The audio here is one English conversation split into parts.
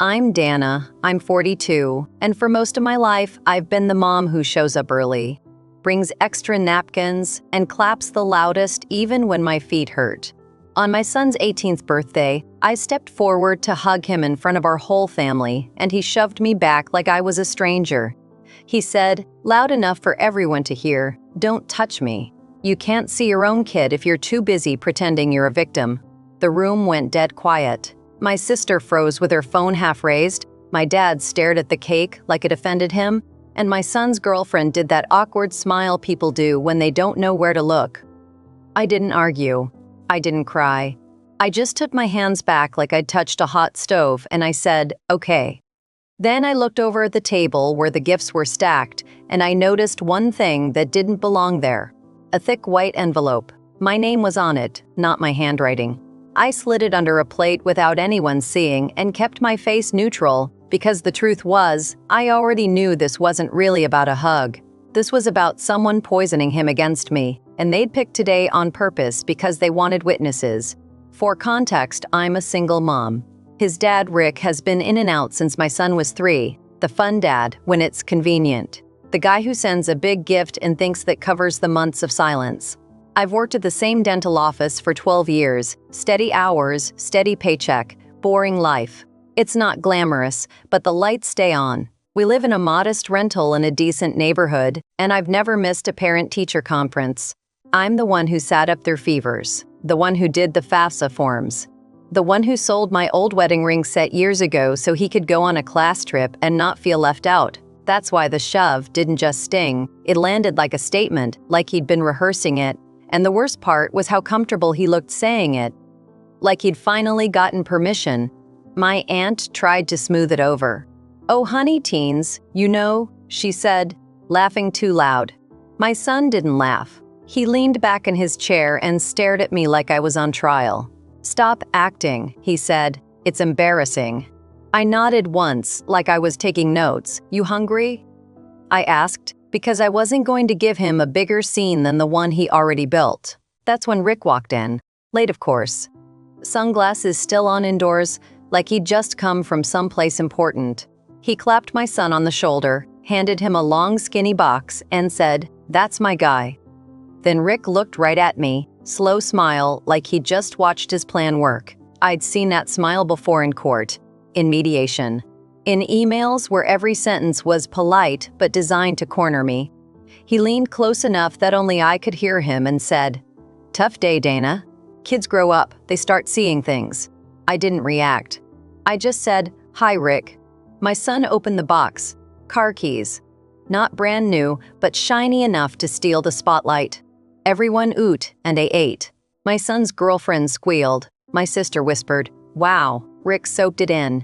I'm Dana, I'm 42, and for most of my life, I've been the mom who shows up early, brings extra napkins, and claps the loudest even when my feet hurt. On my son's 18th birthday, I stepped forward to hug him in front of our whole family, and he shoved me back like I was a stranger. He said, loud enough for everyone to hear, "Don't touch me. You can't see your own kid if you're too busy pretending you're a victim." The room went dead quiet. My sister froze with her phone half raised, my dad stared at the cake like it offended him, and my son's girlfriend did that awkward smile people do when they don't know where to look. I didn't argue. I didn't cry. I just took my hands back like I'd touched a hot stove and I said, "Okay." Then I looked over at the table where the gifts were stacked, and I noticed one thing that didn't belong there. A thick white envelope. My name was on it, not my handwriting. I slid it under a plate without anyone seeing and kept my face neutral because the truth was, I already knew this wasn't really about a hug. This was about someone poisoning him against me, and they'd picked today on purpose because they wanted witnesses. For context, I'm a single mom. His dad, Rick, has been in and out since my son was 3, the fun dad when it's convenient. The guy who sends a big gift and thinks that covers the months of silence. I've worked at the same dental office for 12 years, steady hours, steady paycheck, boring life. It's not glamorous, but the lights stay on. We live in a modest rental in a decent neighborhood, and I've never missed a parent-teacher conference. I'm the one who sat up their fevers, the one who did the FAFSA forms, the one who sold my old wedding ring set years ago so he could go on a class trip and not feel left out. That's why the shove didn't just sting, it landed like a statement, like he'd been rehearsing it. And the worst part was how comfortable he looked saying it. Like he'd finally gotten permission. My aunt tried to smooth it over. "Oh honey teens, you know," she said, laughing too loud. My son didn't laugh. He leaned back in his chair and stared at me like I was on trial. "Stop acting," he said. "It's embarrassing." I nodded once, like I was taking notes. "You hungry?" I asked, because I wasn't going to give him a bigger scene than the one he already built. That's when Rick walked in. Late, of course. Sunglasses still on indoors, like he'd just come from someplace important. He clapped my son on the shoulder, handed him a long skinny box, and said, "That's my guy." Then Rick looked right at me, slow smile like he'd just watched his plan work. I'd seen that smile before in court, in mediation. In emails where every sentence was polite but designed to corner me. He leaned close enough that only I could hear him and said, "Tough day, Dana. Kids grow up, they start seeing things." I didn't react. I just said, "Hi, Rick." My son opened the box. Car keys. Not brand new, but shiny enough to steal the spotlight. Everyone oot, and I ate. My son's girlfriend squealed. My sister whispered, "Wow." Rick soaked it in.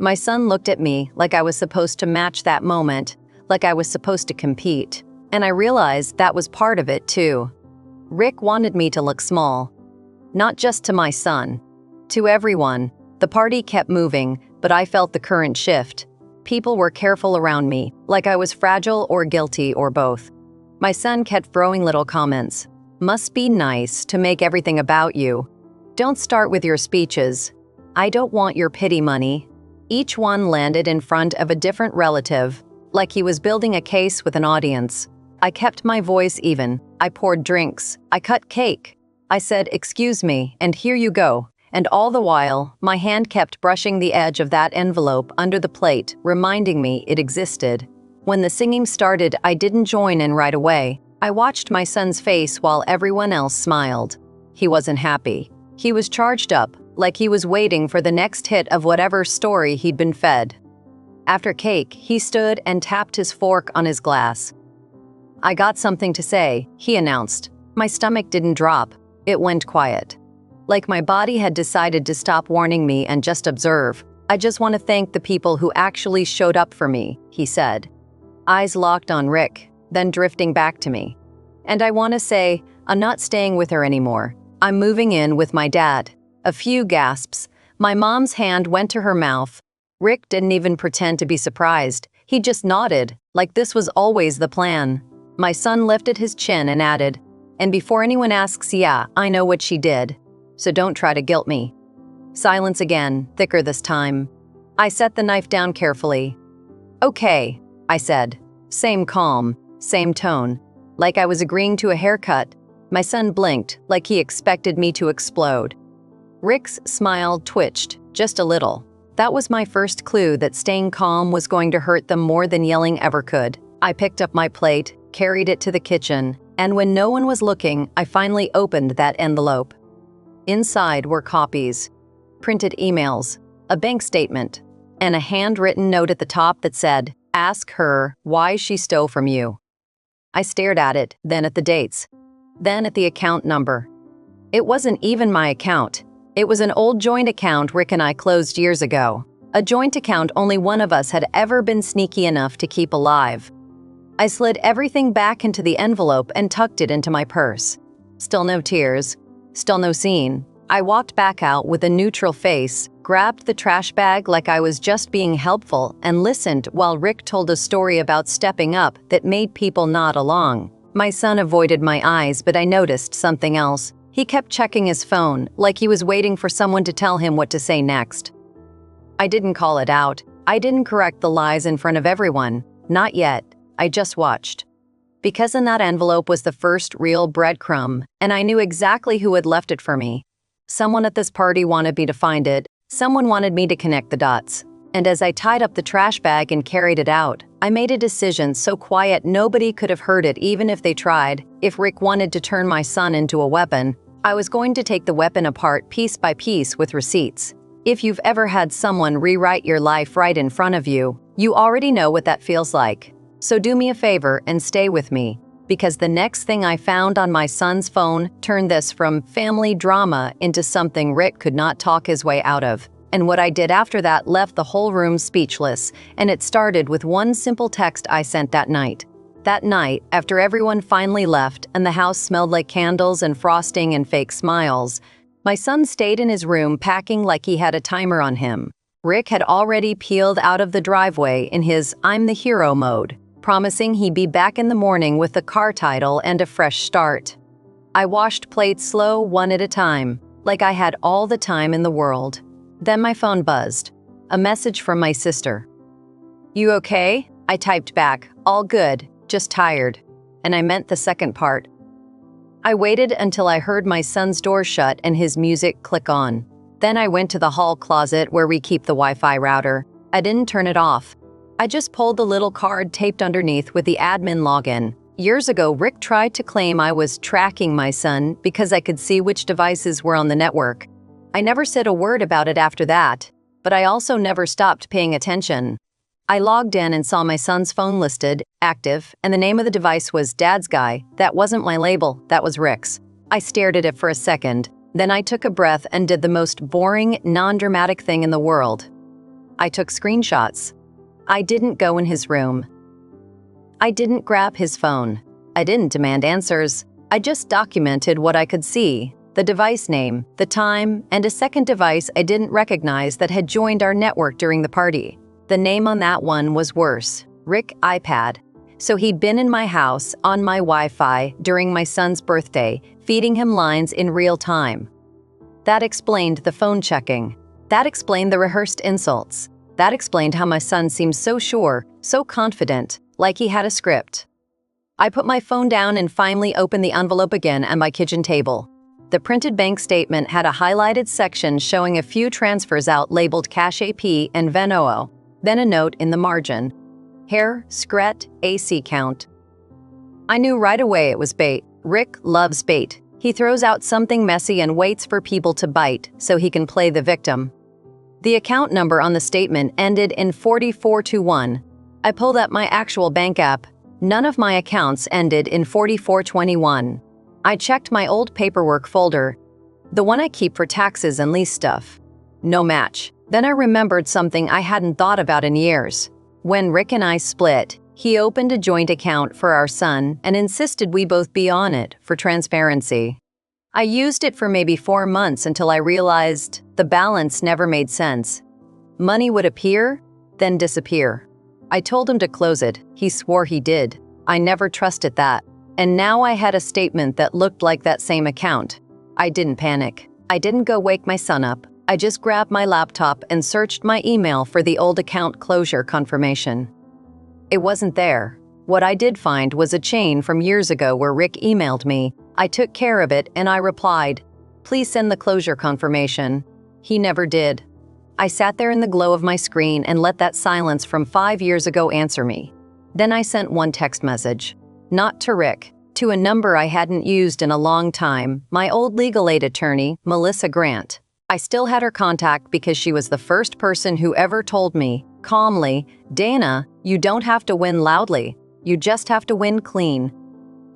My son looked at me like I was supposed to match that moment, like I was supposed to compete. And I realized that was part of it too. Rick wanted me to look small. Not just to my son. To everyone. The party kept moving, but I felt the current shift. People were careful around me, like I was fragile or guilty or both. My son kept throwing little comments. "Must be nice to make everything about you. Don't start with your speeches. I don't want your pity money." Each one landed in front of a different relative, like he was building a case with an audience. I kept my voice even. I poured drinks. I cut cake. I said, "Excuse me," and "Here you go." And all the while, my hand kept brushing the edge of that envelope under the plate, reminding me it existed. When the singing started, I didn't join in right away. I watched my son's face while everyone else smiled. He wasn't happy. He was charged up, like he was waiting for the next hit of whatever story he'd been fed. After cake, he stood and tapped his fork on his glass. "I got something to say," he announced. My stomach didn't drop. It went quiet. Like my body had decided to stop warning me and just observe. "I just want to thank the people who actually showed up for me," he said. Eyes locked on Rick, then drifting back to me. "And I want to say, I'm not staying with her anymore. I'm moving in with my dad." A few gasps. My mom's hand went to her mouth. Rick didn't even pretend to be surprised. He just nodded, like this was always the plan. My son lifted his chin and added, "And before anyone asks, yeah, I know what she did. So don't try to guilt me." Silence again, thicker this time. I set the knife down carefully. "Okay," I said. Same calm, same tone, like I was agreeing to a haircut. My son blinked, like he expected me to explode. Rick's smile twitched, just a little. That was my first clue that staying calm was going to hurt them more than yelling ever could. I picked up my plate, carried it to the kitchen, and when no one was looking, I finally opened that envelope. Inside were copies, printed emails, a bank statement, and a handwritten note at the top that said, "Ask her why she stole from you." I stared at it, then at the dates, then at the account number. It wasn't even my account. It was an old joint account Rick and I closed years ago. A joint account only one of us had ever been sneaky enough to keep alive. I slid everything back into the envelope and tucked it into my purse. Still no tears. Still no scene. I walked back out with a neutral face, grabbed the trash bag like I was just being helpful, and listened while Rick told a story about stepping up that made people nod along. My son avoided my eyes, but I noticed something else. He kept checking his phone, like he was waiting for someone to tell him what to say next. I didn't call it out. I didn't correct the lies in front of everyone. Not yet. I just watched. Because in that envelope was the first real breadcrumb, and I knew exactly who had left it for me. Someone at this party wanted me to find it. Someone wanted me to connect the dots. And as I tied up the trash bag and carried it out, I made a decision so quiet nobody could have heard it even if they tried. If Rick wanted to turn my son into a weapon, I was going to take the weapon apart piece by piece with receipts. If you've ever had someone rewrite your life right in front of you, you already know what that feels like. So do me a favor and stay with me, because the next thing I found on my son's phone turned this from family drama into something Rick could not talk his way out of. And what I did after that left the whole room speechless, and it started with one simple text I sent that night. That night, after everyone finally left and the house smelled like candles and frosting and fake smiles, my son stayed in his room packing like he had a timer on him. Rick had already peeled out of the driveway in his "I'm the hero" mode, promising he'd be back in the morning with the car title and a fresh start. I washed plates slow, one at a time, like I had all the time in the world. Then my phone buzzed. A message from my sister. "You okay?" I typed back, "All good, just tired." And I meant the second part. I waited until I heard my son's door shut and his music click on. Then I went to the hall closet where we keep the Wi-Fi router. I didn't turn it off. I just pulled the little card taped underneath with the admin login. Years ago, Rick tried to claim I was tracking my son because I could see which devices were on the network. I never said a word about it after that, but I also never stopped paying attention. I logged in and saw my son's phone listed, active, and the name of the device was Dad's Guy. That wasn't my label, that was Rick's. I stared at it for a second, then I took a breath and did the most boring, non-dramatic thing in the world. I took screenshots. I didn't go in his room. I didn't grab his phone. I didn't demand answers. I just documented what I could see. The device name, the time, and a second device I didn't recognize that had joined our network during the party. The name on that one was worse, Rick iPad. So he'd been in my house, on my Wi-Fi, during my son's birthday, feeding him lines in real time. That explained the phone checking. That explained the rehearsed insults. That explained how my son seemed so sure, so confident, like he had a script. I put my phone down and finally opened the envelope again at my kitchen table. The printed bank statement had a highlighted section showing a few transfers out labeled Cash AP and Venmo, then a note in the margin. Hair, Scret, AC count. I knew right away it was bait. Rick loves bait. He throws out something messy and waits for people to bite so he can play the victim. The account number on the statement ended in 4421. I pulled up my actual bank app. None of my accounts ended in 4421. I checked my old paperwork folder, the one I keep for taxes and lease stuff. No match. Then I remembered something I hadn't thought about in years. When Rick and I split, he opened a joint account for our son and insisted we both be on it for transparency. I used it for maybe 4 months until I realized the balance never made sense. Money would appear, then disappear. I told him to close it. He swore he did. I never trusted that. And now I had a statement that looked like that same account. I didn't panic. I didn't go wake my son up. I just grabbed my laptop and searched my email for the old account closure confirmation. It wasn't there. What I did find was a chain from years ago where Rick emailed me. I took care of it and I replied, "Please send the closure confirmation." He never did. I sat there in the glow of my screen and let that silence from 5 years ago answer me. Then I sent one text message. Not to Rick, to a number I hadn't used in a long time, my old legal aid attorney, Melissa Grant. I still had her contact because she was the first person who ever told me, calmly, "Dana, you don't have to win loudly. You just have to win clean."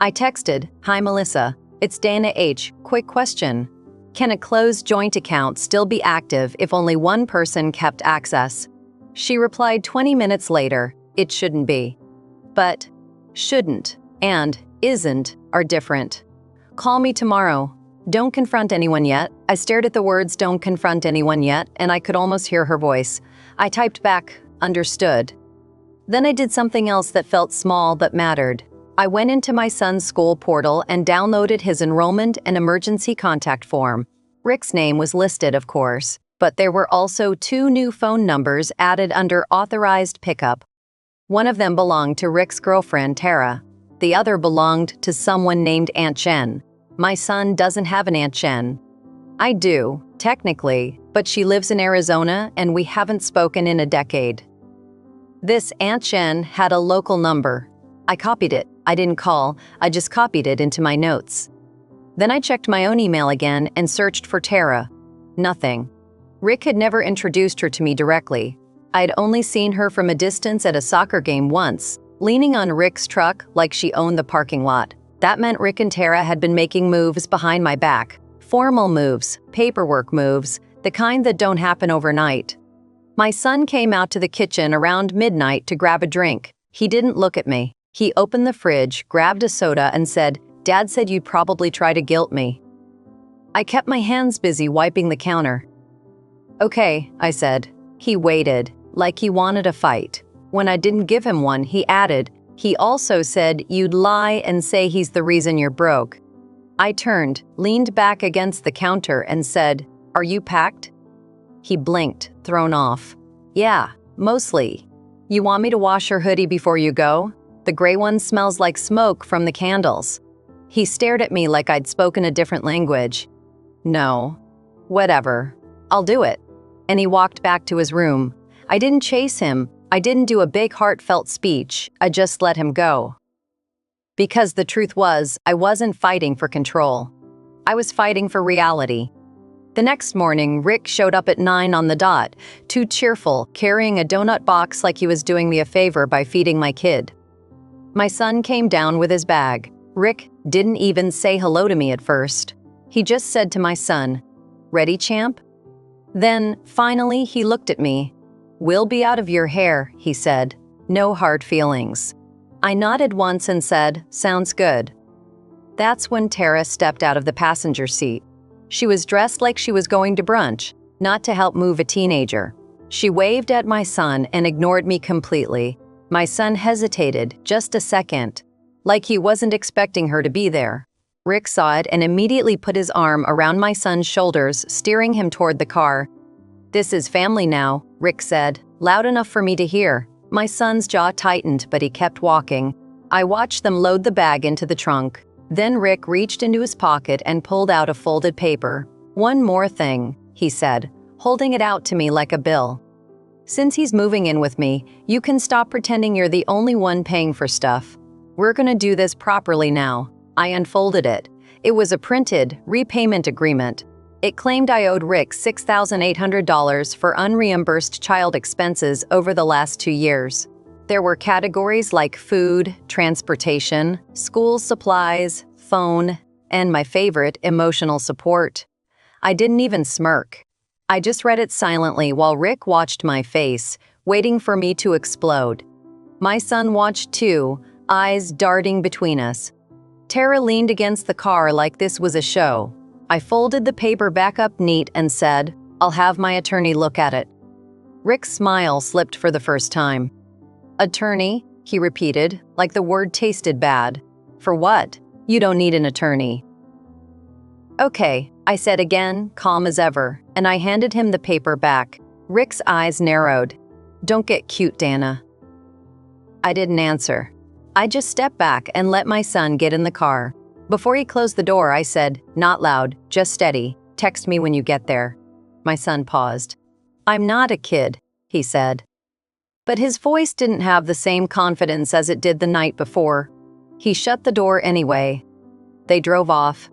I texted, "Hi Melissa, it's Dana H. Quick question. Can a closed joint account still be active if only one person kept access?" She replied 20 minutes later, "It shouldn't be." But shouldn't and isn't are different. Call me tomorrow. Don't confront anyone yet. I stared at the words "don't confront anyone yet" and I could almost hear her voice. I typed back, "Understood." Then I did something else that felt small but mattered. I went into my son's school portal and downloaded his enrollment and emergency contact form. Rick's name was listed, of course, but there were also 2 new phone numbers added under authorized pickup. One of them belonged to Rick's girlfriend, Tara. The other belonged to someone named Aunt Jen. My son doesn't have an Aunt Jen. I do, technically, but she lives in Arizona and we haven't spoken in a decade. This Aunt Jen had a local number. I copied it. I didn't call, I just copied it into my notes. Then I checked my own email again and searched for Tara. Nothing. Rick had never introduced her to me directly. I'd only seen her from a distance at a soccer game once, leaning on Rick's truck like she owned the parking lot. That meant Rick and Tara had been making moves behind my back. Formal moves, paperwork moves, the kind that don't happen overnight. My son came out to the kitchen around midnight to grab a drink. He didn't look at me. He opened the fridge, grabbed a soda, and said, "Dad said you'd probably try to guilt me." I kept my hands busy wiping the counter. "Okay," I said. He waited, like he wanted a fight. When I didn't give him one, he added, "He also said you'd lie and say he's the reason you're broke." I turned, leaned back against the counter, and said, "Are you packed?" He blinked, thrown off. "Yeah, mostly. You want me to wash your hoodie before you go? The gray one smells like smoke from the candles." He stared at me like I'd spoken a different language. "No. Whatever. I'll do it." And he walked back to his room. I didn't chase him. I didn't do a big heartfelt speech. I just let him go. Because the truth was, I wasn't fighting for control. I was fighting for reality. The next morning, Rick showed up at 9 on the dot, too cheerful, carrying a donut box like he was doing me a favor by feeding my kid. My son came down with his bag. Rick didn't even say hello to me at first. He just said to my son, "Ready, champ?" Then, finally, he looked at me. "We'll be out of your hair," he said. "No hard feelings." I nodded once and said, "Sounds good." That's when Tara stepped out of the passenger seat. She was dressed like she was going to brunch, not to help move a teenager. She waved at my son and ignored me completely. My son hesitated just a second, like he wasn't expecting her to be there. Rick saw it and immediately put his arm around my son's shoulders, steering him toward the car. "This is family now," Rick said, loud enough for me to hear. My son's jaw tightened, but he kept walking. I watched them load the bag into the trunk. Then Rick reached into his pocket and pulled out a folded paper. "One more thing," he said, holding it out to me like a bill. "Since he's moving in with me, you can stop pretending you're the only one paying for stuff. We're gonna do this properly now." I unfolded it. It was a printed repayment agreement. It claimed I owed Rick $6,800 for unreimbursed child expenses over the last 2 years. There were categories like food, transportation, school supplies, phone, and my favorite, emotional support. I didn't even smirk. I just read it silently while Rick watched my face, waiting for me to explode. My son watched too, eyes darting between us. Tara leaned against the car like this was a show. I folded the paper back up neat and said, "I'll have my attorney look at it." Rick's smile slipped for the first time. "Attorney?" he repeated, like the word tasted bad. "For what? You don't need an attorney." "Okay, I said again, calm as ever, and I handed him the paper back. Rick's eyes narrowed. "Don't get cute, Dana." I didn't answer. I just stepped back and let my son get in the car. Before he closed the door, I said, not loud, just steady, "Text me when you get there." My son paused. "I'm not a kid," he said. But his voice didn't have the same confidence as it did the night before. He shut the door anyway. They drove off.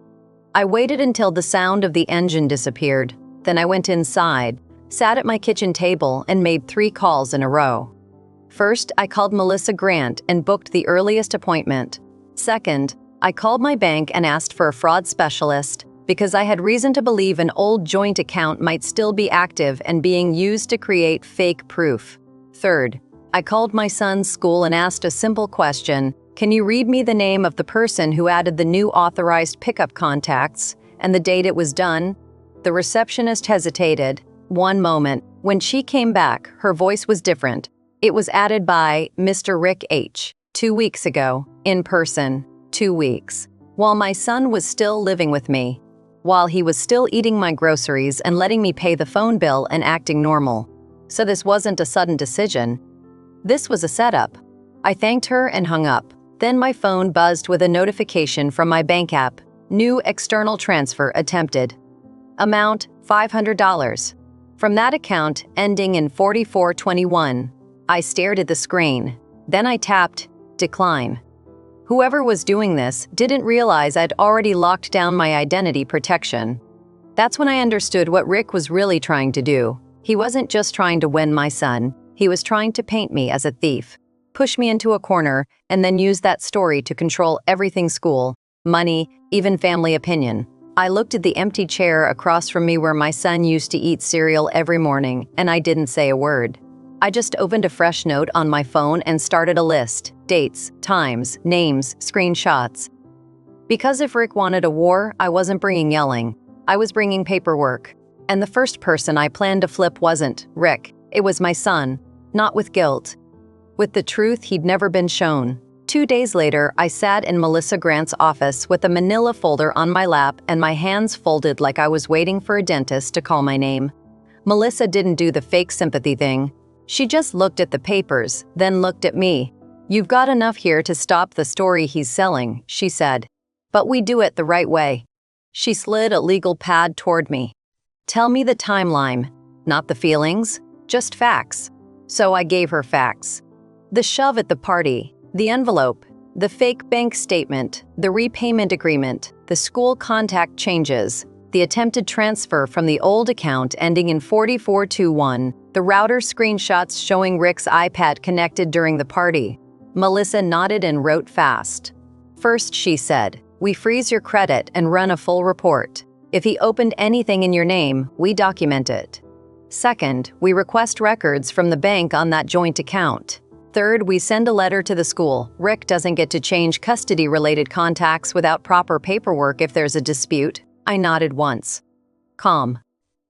I waited until the sound of the engine disappeared. Then I went inside, sat at my kitchen table, and made 3 calls in a row. First, I called Melissa Grant and booked the earliest appointment. Second, I called my bank and asked for a fraud specialist because I had reason to believe an old joint account might still be active and being used to create fake proof. Third, I called my son's school and asked a simple question: "Can you read me the name of the person who added the new authorized pickup contacts and the date it was done?" The receptionist hesitated. One moment. When she came back, her voice was different. "It was added by Mr. Rick H. 2 weeks ago, in person, 2 weeks, while my son was still living with me, while he was still eating my groceries and letting me pay the phone bill and acting normal. So this wasn't a sudden decision. This was a setup." I thanked her and hung up. Then my phone buzzed with a notification from my bank app. New external transfer attempted. Amount $500. From that account ending in 4421. I stared at the screen. Then I tapped decline. Whoever was doing this didn't realize I'd already locked down my identity protection. That's when I understood what Rick was really trying to do. He wasn't just trying to win my son. He was trying to paint me as a thief, push me into a corner, and then use that story to control everything: school, money, even family opinion. I looked at the empty chair across from me where my son used to eat cereal every morning, and I didn't say a word. I just opened a fresh note on my phone and started a list: dates, times, names, screenshots. Because if Rick wanted a war, I wasn't bringing yelling. I was bringing paperwork. And the first person I planned to flip wasn't Rick. It was my son, not with guilt, with the truth he'd never been shown. 2 days later, I sat in Melissa Grant's office with a manila folder on my lap and my hands folded like I was waiting for a dentist to call my name. Melissa didn't do the fake sympathy thing. She just looked at the papers, then looked at me. "You've got enough here to stop the story he's selling," she said. "But we do it the right way." She slid a legal pad toward me. "Tell me the timeline, not the feelings, just facts." So I gave her facts. The shove at the party, the envelope, the fake bank statement, the repayment agreement, the school contact changes, the attempted transfer from the old account ending in 4421, the router screenshots showing Rick's iPad connected during the party. Melissa nodded and wrote fast. First, she said, "We freeze your credit and run a full report. If he opened anything in your name, we document it. Second, we request records from the bank on that joint account. Third, we send a letter to the school. Rick doesn't get to change custody-related contacts without proper paperwork if there's a dispute." I nodded once. Calm.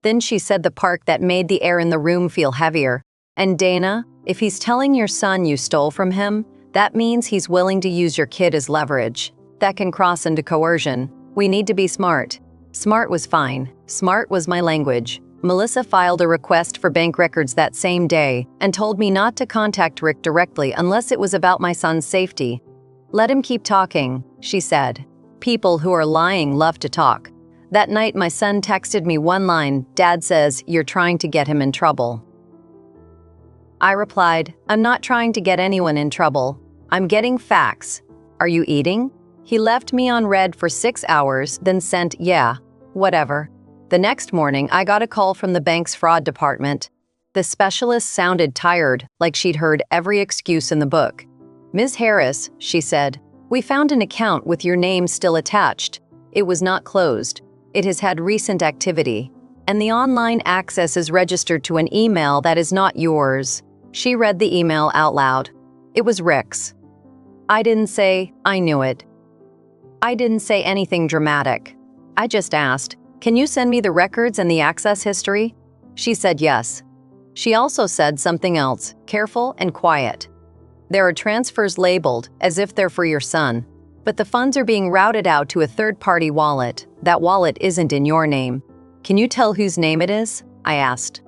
Then she said the part that made the air in the room feel heavier. "And Dana, if he's telling your son you stole from him, that means he's willing to use your kid as leverage. That can cross into coercion. We need to be smart." Smart was fine. Smart was my language. Melissa filed a request for bank records that same day and told me not to contact Rick directly unless it was about my son's safety. "Let him keep talking," she said. "People who are lying love to talk." That night, my son texted me one line: "Dad says you're trying to get him in trouble." I replied, "I'm not trying to get anyone in trouble. I'm getting facts. Are you eating?" He left me on red for 6 hours, then sent, "Yeah, whatever." The next morning, I got a call from the bank's fraud department. The specialist sounded tired, like she'd heard every excuse in the book. "Ms. Harris," she said, "we found an account with your name still attached. It was not closed. It has had recent activity. And the online access is registered to an email that is not yours." She read the email out loud. It was Rick's. I didn't say, "I knew it." I didn't say anything dramatic. I just asked, "Can you send me the records and the access history?" She said yes. She also said something else, careful and quiet. "There are transfers labeled as if they're for your son. But the funds are being routed out to a third-party wallet. That wallet isn't in your name. Can you tell whose name it is? I asked.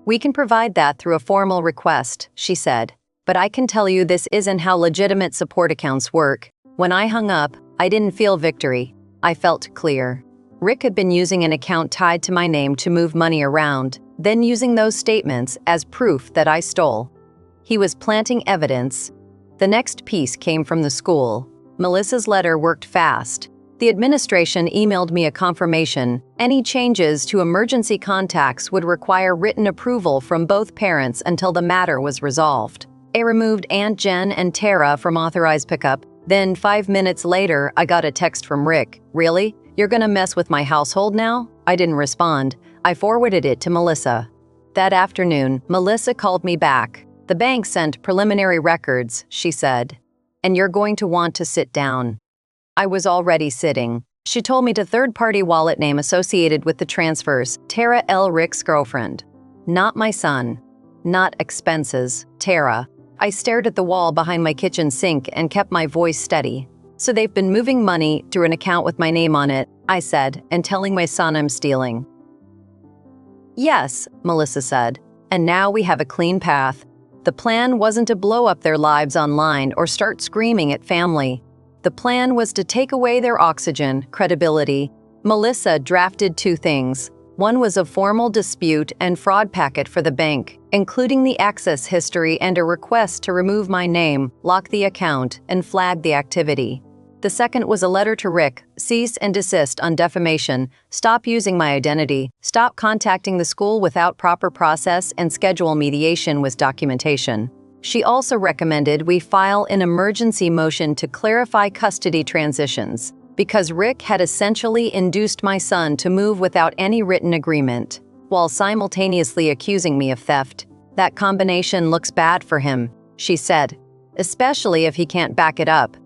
We can provide that through a formal request, she said. But I can tell you this isn't how legitimate support accounts work. When I hung up, I didn't feel victory. I felt clear. Rick had been using an account tied to my name to move money around, then using those statements as proof that I stole. He was planting evidence. The next piece came from the school. Melissa's letter worked fast. The administration emailed me a confirmation. Any changes to emergency contacts would require written approval from both parents until the matter was resolved. I removed Aunt Jen and Tara from authorized pickup. Then 5 minutes later, I got a text from Rick. Really? You're gonna mess with my household now? I didn't respond. I forwarded it to Melissa. That afternoon, Melissa called me back. The bank sent preliminary records, she said. And you're going to want to sit down. I was already sitting. She told me the third-party wallet name associated with the transfers, Tara L. Rick's girlfriend. Not my son. Not expenses, Tara. I stared at the wall behind my kitchen sink and kept my voice steady. So they've been moving money through an account with my name on it, I said, and telling my son I'm stealing. Yes, Melissa said. And now we have a clean path. The plan wasn't to blow up their lives online or start screaming at family. The plan was to take away their oxygen, credibility. Melissa drafted 2 things. One was a formal dispute and fraud packet for the bank, including the access history and a request to remove my name, lock the account, and flag the activity. The second was a letter to Rick, cease and desist on defamation, stop using my identity, stop contacting the school without proper process, and schedule mediation with documentation. She also recommended we file an emergency motion to clarify custody transitions, because Rick had essentially induced my son to move without any written agreement, while simultaneously accusing me of theft. That combination looks bad for him, she said, especially if he can't back it up.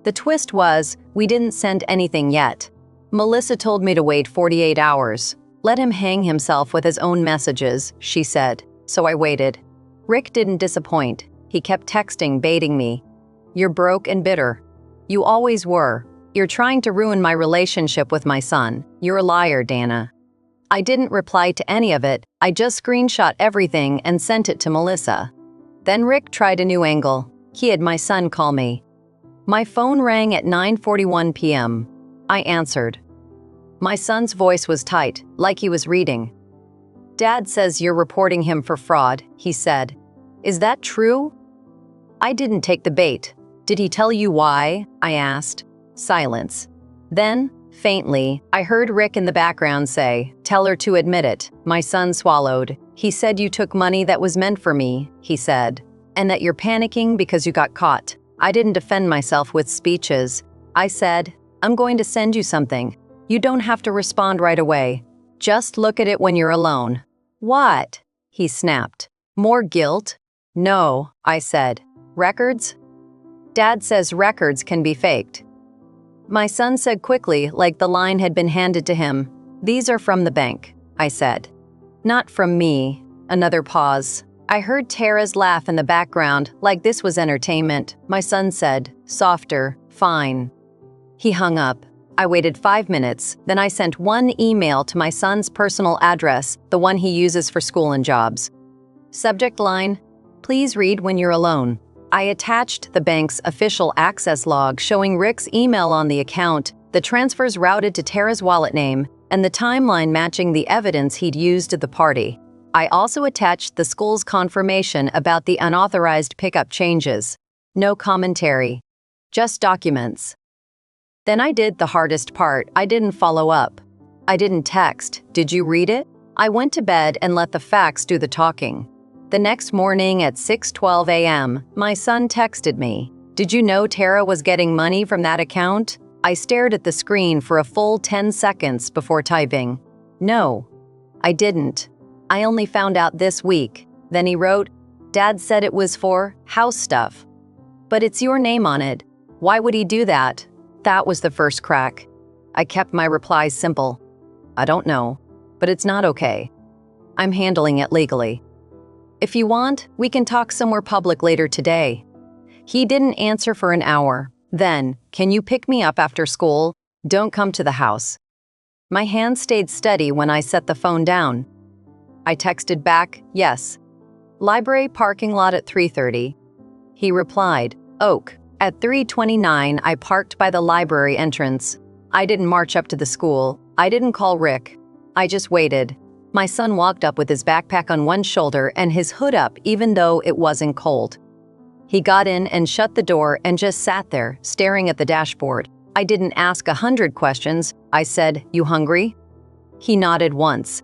The twist was, we didn't send anything yet. Melissa told me to wait 48 hours. Let him hang himself with his own messages, she said, so I waited. Rick didn't disappoint. He kept texting, baiting me. You're broke and bitter. You always were. You're trying to ruin my relationship with my son. You're a liar, Dana. I didn't reply to any of it. I just screenshot everything and sent it to Melissa. Then Rick tried a new angle. He had my son call me. My phone rang at 9:41 p.m. I answered. My son's voice was tight, like he was reading. Dad says you're reporting him for fraud, he said. Is that true? I didn't take the bait. Did he tell you why? I asked. Silence. Then, faintly, I heard Rick in the background say, tell her to admit it. My son swallowed. He said you took money that was meant for me, he said, and that you're panicking because you got caught. I didn't defend myself with speeches. I said, I'm going to send you something. You don't have to respond right away. Just look at it when you're alone. What? He snapped. More guilt? No, I said. Records? Dad says records can be faked. My son said quickly, like the line had been handed to him. These are from the bank, I said. Not from me. Another pause. I heard Tara's laugh in the background, like this was entertainment. My son said, softer, fine. He hung up. I waited 5 minutes, then I sent one email to my son's personal address, the one he uses for school and jobs. Subject line, please read when you're alone. I attached the bank's official access log showing Rick's email on the account, the transfers routed to Tara's wallet name, and the timeline matching the evidence he'd used at the party. I also attached the school's confirmation about the unauthorized pickup changes. No commentary. Just documents. Then I did the hardest part. I didn't follow up. I didn't text. Did you read it? I went to bed and let the facts do the talking. The next morning at 6:12 a.m., my son texted me. Did you know Tara was getting money from that account? I stared at the screen for a full 10 seconds before typing. No, I didn't. I only found out this week. Then he wrote, Dad said it was for house stuff. But it's your name on it. Why would he do that? That was the first crack. I kept my replies simple. I don't know, but it's not okay. I'm handling it legally. If you want, we can talk somewhere public later today. He didn't answer for an hour. Then, can you pick me up after school? Don't come to the house. My hand stayed steady when I set the phone down. I texted back, yes. Library parking lot at 3:30. He replied, Oak. At 3:29, I parked by the library entrance. I didn't march up to the school. I didn't call Rick. I just waited. My son walked up with his backpack on one shoulder and his hood up even though it wasn't cold. He got in and shut the door and just sat there, staring at the dashboard. I didn't ask 100 questions. I said, "You hungry?" He nodded once.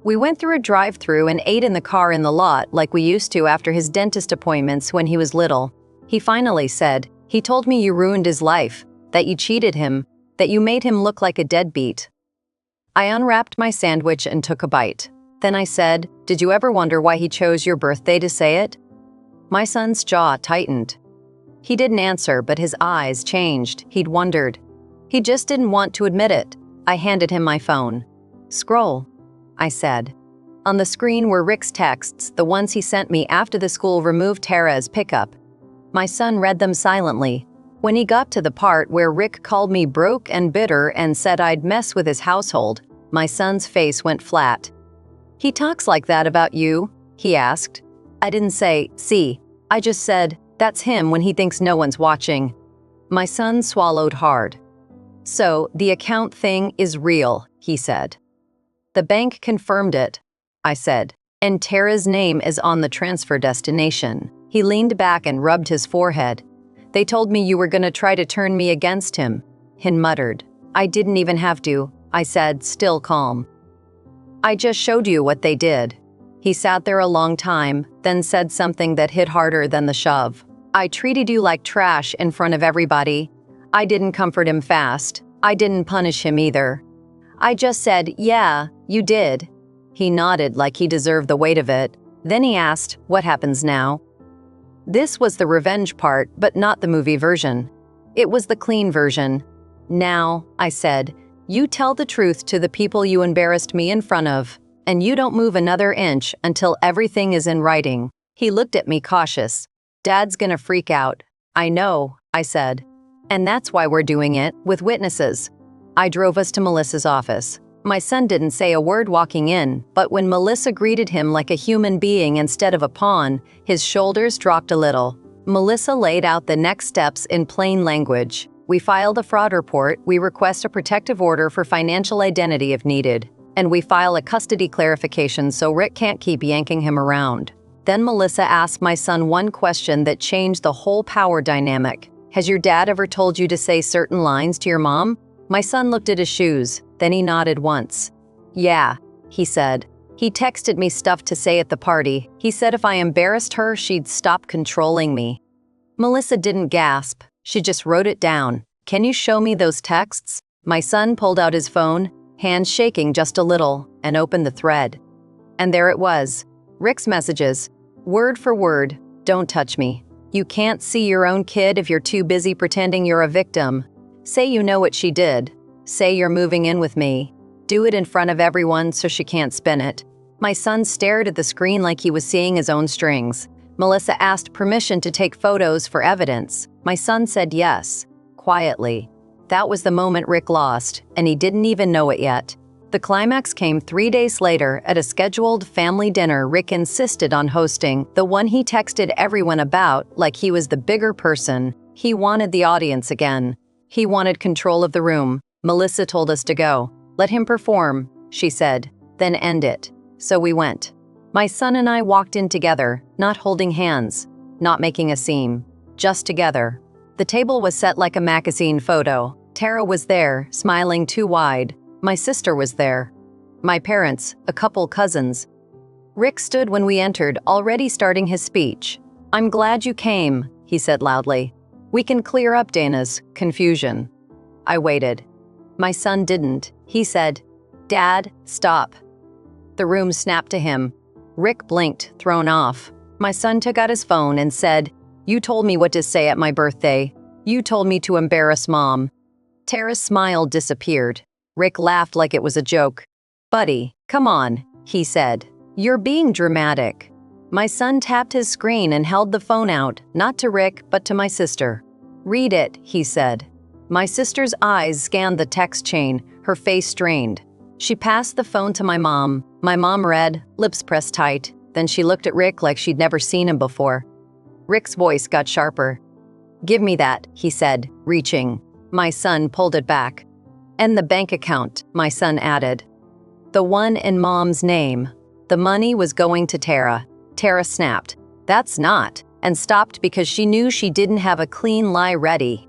We went through a drive-through and ate in the car in the lot like we used to after his dentist appointments when he was little. He finally said, "He told me you ruined his life, that you cheated him, that you made him look like a deadbeat." I unwrapped my sandwich and took a bite. Then I said, "Did you ever wonder why he chose your birthday to say it?" My son's jaw tightened. He didn't answer, but his eyes changed. He'd wondered. He just didn't want to admit it. I handed him my phone. "Scroll," I said. On the screen were Rick's texts, the ones he sent me after the school removed Tara as pickup. My son read them silently. When he got to the part where Rick called me broke and bitter and said I'd mess with his household, my son's face went flat. "He talks like that about you?" he asked. I didn't say, "See." I just said, "That's him when he thinks no one's watching." My son swallowed hard. "So, the account thing is real," he said. "The bank confirmed it," I said. "And Tara's name is on the transfer destination." He leaned back and rubbed his forehead. "They told me you were gonna try to turn me against him," he muttered. "I didn't even have to," I said, still calm. "I just showed you what they did." He sat there a long time, then said something that hit harder than the shove. "I treated you like trash in front of everybody. I didn't comfort him fast. I didn't punish him either. I just said, 'Yeah, you did.'" He nodded like he deserved the weight of it. Then he asked, "What happens now?" This was the revenge part, but not the movie version. It was the clean version. "Now," I said, "you tell the truth to the people you embarrassed me in front of, and you don't move another inch until everything is in writing." He looked at me cautious. "Dad's gonna freak out." "I know," I said. "And that's why we're doing it, with witnesses." I drove us to Melissa's office. My son didn't say a word walking in, but when Melissa greeted him like a human being instead of a pawn, his shoulders dropped a little. Melissa laid out the next steps in plain language. We filed a fraud report, we request a protective order for financial identity if needed, and we file a custody clarification so Rick can't keep yanking him around. Then Melissa asked my son one question that changed the whole power dynamic. "Has your dad ever told you to say certain lines to your mom?" My son looked at his shoes, then he nodded once. "Yeah," he said. "He texted me stuff to say at the party. He said if I embarrassed her, she'd stop controlling me." Melissa didn't gasp. She just wrote it down. "Can you show me those texts?" My son pulled out his phone, hands shaking just a little, and opened the thread. And there it was. Rick's messages. Word for word, "Don't touch me. You can't see your own kid if you're too busy pretending you're a victim. Say you know what she did. Say you're moving in with me. Do it in front of everyone so she can't spin it." My son stared at the screen like he was seeing his own strings. Melissa asked permission to take photos for evidence. My son said yes, quietly. That was the moment Rick lost, and he didn't even know it yet. The climax came 3 days later at a scheduled family dinner Rick insisted on hosting, the one he texted everyone about like he was the bigger person. He wanted the audience again. He wanted control of the room. Melissa told us to go. "Let him perform," she said, "then end it." So we went. My son and I walked in together, not holding hands, not making a scene, just together. The table was set like a magazine photo. Tara was there, smiling too wide. My sister was there. My parents, a couple cousins. Rick stood when we entered, already starting his speech. "I'm glad you came," he said loudly. "We can clear up Dana's confusion." I waited. My son didn't. He said, "Dad, stop." The room snapped to him. Rick blinked, thrown off. My son took out his phone and said, "You told me what to say at my birthday. You told me to embarrass Mom." Tara's smile disappeared. Rick laughed like it was a joke. "Buddy, come on," he said. "You're being dramatic." My son tapped his screen and held the phone out, not to Rick, but to my sister. "Read it," he said. My sister's eyes scanned the text chain, her face strained. She passed the phone to my mom. My mom read, lips pressed tight. Then she looked at Rick like she'd never seen him before. Rick's voice got sharper. "Give me that," he said, reaching. My son pulled it back. "And the bank account," my son added. "The one in Mom's name." The money was going to Tara. Tara snapped, "That's not," and stopped because she knew she didn't have a clean lie ready.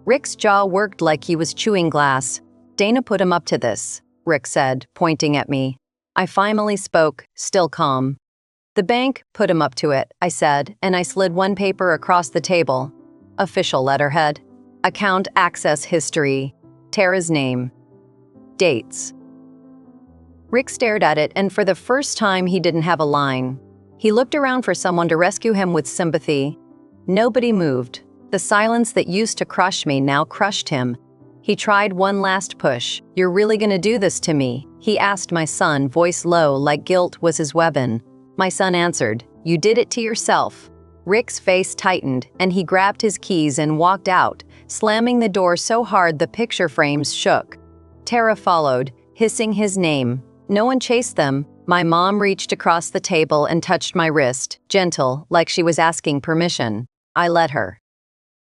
Rick's jaw worked like he was chewing glass. "Dana put him up to this," Rick said, pointing at me. I finally spoke, still calm. "The bank put him up to it," I said, and I slid one paper across the table. Official letterhead. Account access history. Tara's name. Dates. Rick stared at it, and for the first time he didn't have a line. He looked around for someone to rescue him with sympathy. Nobody moved. The silence that used to crush me now crushed him. He tried one last push. "You're really gonna do this to me?" he asked my son, voice low like guilt was his weapon. My son answered, "You did it to yourself." Rick's face tightened, and he grabbed his keys and walked out, slamming the door so hard the picture frames shook. Tara followed, hissing his name. No one chased them. My mom reached across the table and touched my wrist, gentle, like she was asking permission. I let her.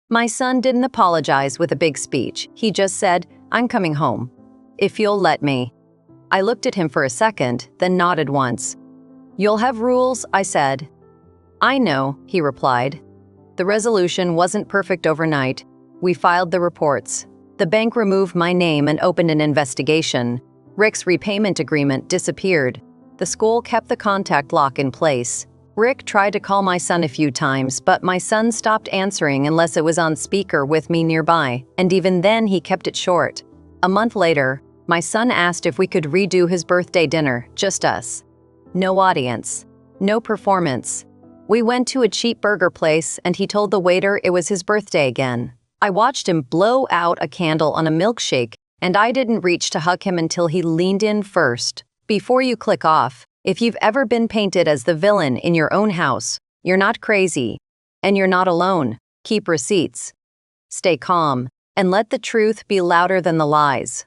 My son didn't apologize with a big speech. He just said, "I'm coming home. If you'll let me." I looked at him for a second, then nodded once. "You'll have rules," I said. "I know," he replied. The resolution wasn't perfect overnight. We filed the reports. The bank removed my name and opened an investigation. Rick's repayment agreement disappeared. The school kept the contact lock in place. Rick tried to call my son a few times, but my son stopped answering unless it was on speaker with me nearby, and even then he kept it short. A month later, my son asked if we could redo his birthday dinner, just us. No audience. No performance. We went to a cheap burger place, and he told the waiter it was his birthday again. I watched him blow out a candle on a milkshake, and I didn't reach to hug him until he leaned in first. Before you click off, if you've ever been painted as the villain in your own house, you're not crazy. And you're not alone. Keep receipts. Stay calm, and let the truth be louder than the lies.